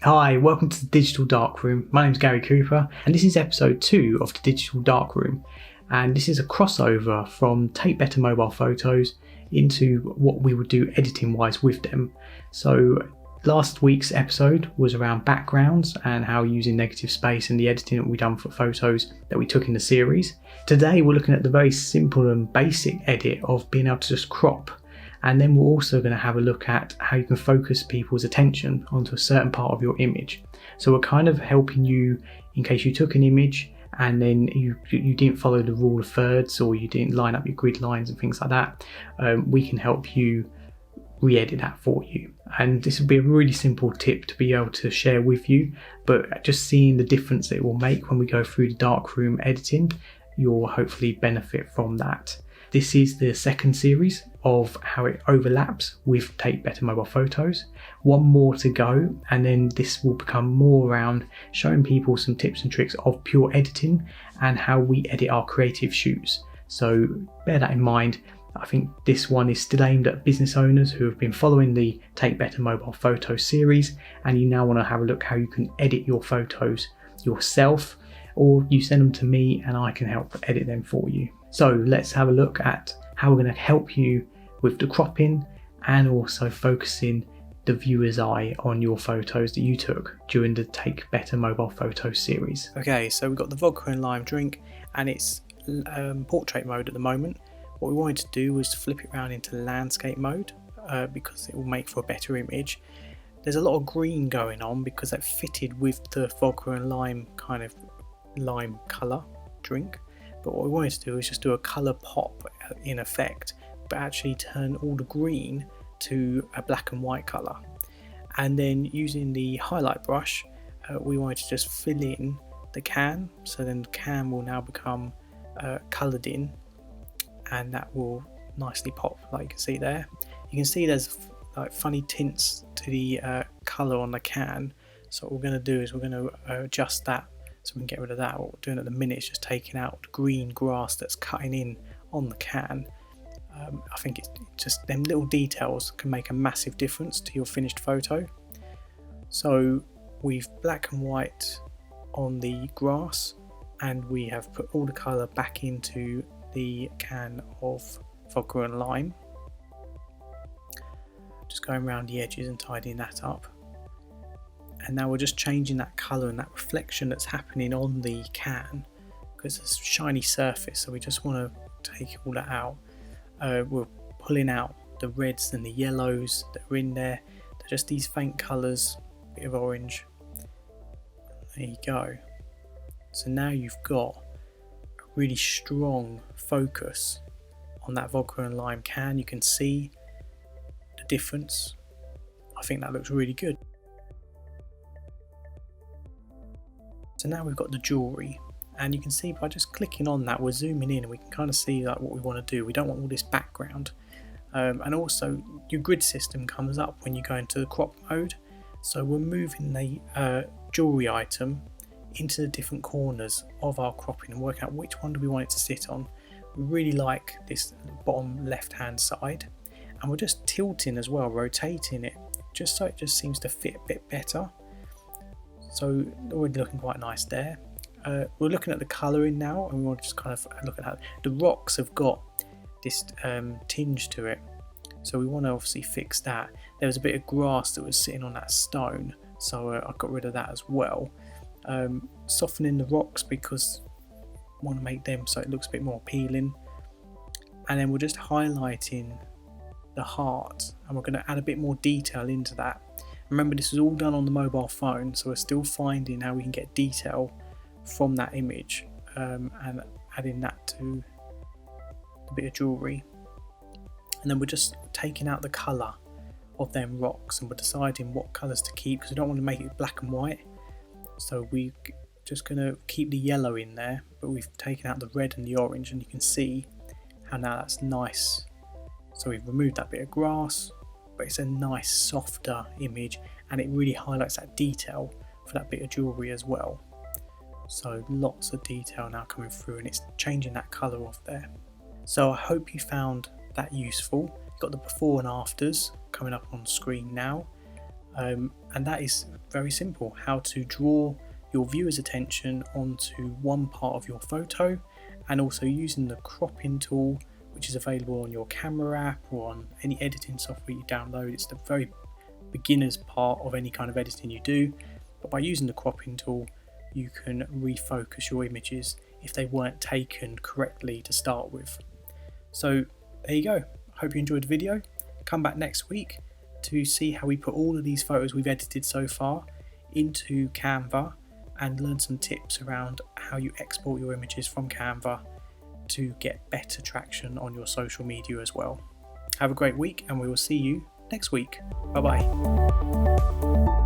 Hi, welcome to the Digital Darkroom. My name's Gary Cooper and this is episode 2 of the Digital Darkroom, and this is a crossover from Take Better mobile photos into what we would do editing wise with them. So last week's episode was around backgrounds and how using negative space and the editing that we've done for photos that we took in the series. Today we're looking at the very simple and basic edit of being able to just crop. And then we're also going to have a look at how you can focus people's attention onto a certain part of your image. So we're kind of helping you in case you took an image and then you didn't follow the rule of thirds, or you didn't line up your grid lines and things like that. We can help you re-edit that for you. And this will be a really simple tip to be able to share with you, but just seeing the difference that it will make when we go through the darkroom editing, you'll hopefully benefit from that. This is the second series of how it overlaps with Take Better mobile photos. One more to go, and then this will become more around showing people some tips and tricks of pure editing and how we edit our creative shoots. So bear that in mind. I think this one is still aimed at business owners who have been following the Take Better mobile photo series, and you now want to have a look how you can edit your photos yourself, or you send them to me and I can help edit them for you. So let's have a look at how we're going to help you with the cropping and also focusing the viewer's eye on your photos that you took during the Take Better mobile photo series. Okay, so we've got the vodka and lime drink and it's portrait mode at the moment. What we wanted to do was flip it around into landscape mode because it will make for a better image. There's a lot of green going on because that fitted with the vodka and lime kind of lime colour drink. But what we wanted to do is just do a colour pop in effect, but actually turn all the green to a black and white colour. And then using the highlight brush, we wanted to just fill in the can, so then the can will now become coloured in, and that will nicely pop like you can see there. You can see there's like funny tints to the colour on the can, so what we're going to do is we're going to adjust that so we can get rid of that. What we're doing at the minute is just taking out the green grass that's cutting in on the can. I think it's just them little details can make a massive difference to your finished photo. So we've black and white on the grass, and we have put all the colour back into the can of vodka and lime. Just going around the edges and tidying that up. And now we're just changing that colour and that reflection that's happening on the can because it's a shiny surface, so we just want to take all that out. We're pulling out the reds and the yellows that are in there. They're just these faint colours, a bit of orange. There you go. So now you've got a really strong focus on that vodka and lime can. You can see the difference. I think that looks really good. So now we've got the jewellery, and you can see by just clicking on that we're zooming in and we can kind of see like what we want to do. We don't want all this background, and also your grid system comes up when you go into the crop mode, so we're moving the jewellery item into the different corners of our cropping and working out which one do we want it to sit on. We really like this bottom left hand side, and we're just tilting as well, rotating it just so it just seems to fit a bit better. So already looking quite nice there. We're looking at the colouring now, and we want to just kind of look at that. The rocks have got this tinge to it, so we want to obviously fix that. There was a bit of grass that was sitting on that stone, so I got rid of that as well. Softening the rocks because I want to make them so it looks a bit more appealing. And then we're just highlighting the heart, and we're going to add a bit more detail into that. Remember, this is all done on the mobile phone, so we're still finding how we can get detail from that image, and adding that to a bit of jewellery. And then we're just taking out the colour of them rocks, and we're deciding what colours to keep because we don't want to make it black and white. So we're just going to keep the yellow in there, but we've taken out the red and the orange, and you can see how now that's nice. So we've removed that bit of grass, but it's a nice softer image, and it really highlights that detail for that bit of jewellery as well. So lots of detail now coming through, and it's changing that colour off there. So I hope you found that useful. You've got the before and afters coming up on screen now. And that is very simple: how to draw your viewer's attention onto one part of your photo, and also using the cropping tool, which is available on your camera app or on any editing software you download. It's the very beginner's part of any kind of editing you do, but by using the cropping tool you can refocus your images if they weren't taken correctly to start with. So there you go. Hope you enjoyed the video. Come back next week to see how we put all of these photos we've edited so far into Canva and learn some tips around how you export your images from Canva to get better traction on your social media as well. Have a great week, and we will see you next week. Bye bye.